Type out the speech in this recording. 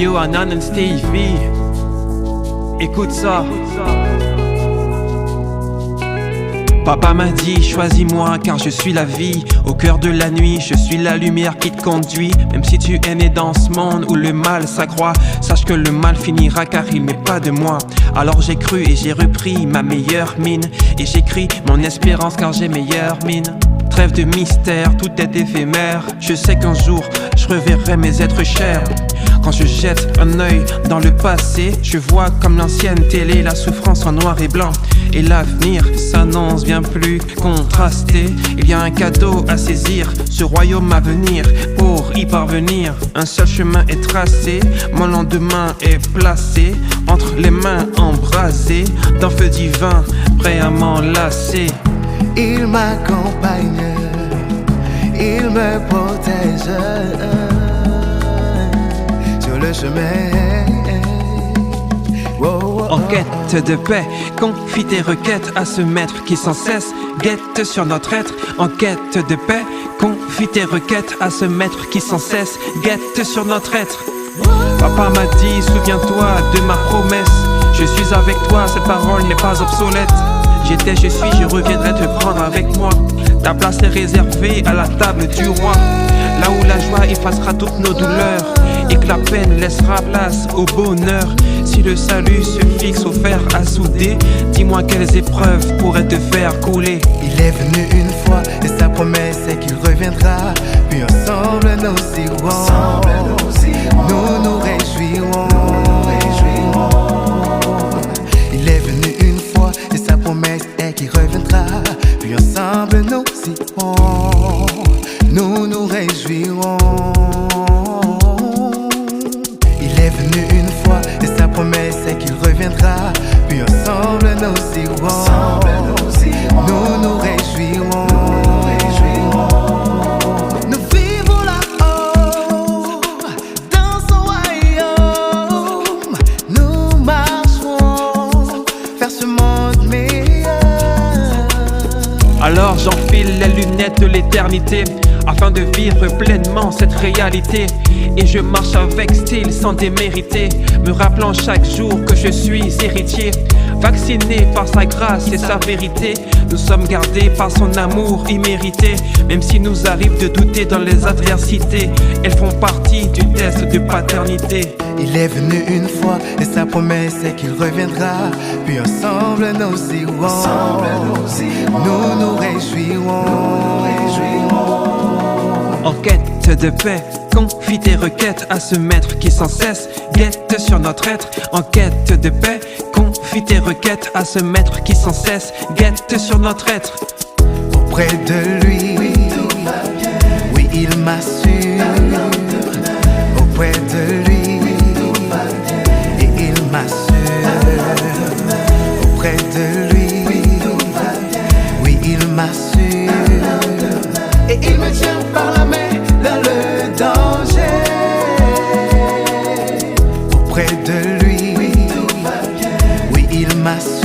Yo, Anan and Stevie, écoute ça. Papa m'a dit, choisis-moi car je suis la vie. Au cœur de la nuit, je suis la lumière qui te conduit. Même si tu es né dans ce monde où le mal s'accroît, sache que le mal finira car il n'est pas de moi. Alors j'ai cru et j'ai repris ma meilleure mine. Et j'écris mon espérance car j'ai meilleure mine. Trêve de mystère, tout est éphémère. Je sais qu'un jour, je reverrai mes êtres chers. Quand je jette un œil dans le passé, je vois comme l'ancienne télé la souffrance en noir et blanc. Et l'avenir s'annonce bien plus contrasté. Il y a un cadeau à saisir, ce royaume à venir. Pour y parvenir, un seul chemin est tracé. Mon lendemain est placé entre les mains embrasées d'un feu divin, prêt à m'enlacer. Il m'accompagne, il me protège sur le chemin. En quête de paix, confie tes requêtes à ce maître qui sans cesse guette sur notre être. En quête de paix, confie tes requêtes à ce maître qui sans cesse guette sur notre être. Papa m'a dit, souviens-toi de ma promesse. Je suis avec toi, cette parole n'est pas obsolète. J'étais, je suis, je reviendrai te prendre avec moi. Ta place est réservée à la table du roi. Là où la joie effacera toutes nos douleurs et que la peine laissera place au bonheur. Si le salut se fixe au fer à souder, dis-moi quelles épreuves pourraient te faire couler. Il est venu une fois et sa promesse est qu'il reviendra. Puis ensemble nous irons, nous nous réjouirons. Il est venu une fois et sa promesse est qu'il reviendra. Puis ensemble nous irons, nous nous réjouirons. Il est venu une fois et sa promesse est qu'il reviendra. Puis ensemble nous irons, nous nous réjouirons. Nous vivons là-haut dans son royaume. Nous marcherons vers ce monde meilleur. Alors j'enfile les lunettes de l'éternité afin de vivre pleinement cette réalité. Et je marche avec style sans démériter, me rappelant chaque jour que je suis héritier. Vacciné par sa grâce et sa vérité, nous sommes gardés par son amour immérité. Même s'il nous arrive de douter dans les adversités, elles font partie du test de paternité. Il est venu une fois et sa promesse est qu'il reviendra. Puis ensemble nous irons, nous nous réjouirons. En quête de paix, confie tes requêtes à ce maître qui sans cesse guette sur notre être. En quête de paix, confie tes requêtes à ce maître qui sans cesse guette sur notre être. Auprès de lui, oui il m'assure. Auprès de lui, et il m'assure. Auprès de lui, oui il m'assure. Et il me tient par la main dans le danger. Auprès de lui, oui il m'assure.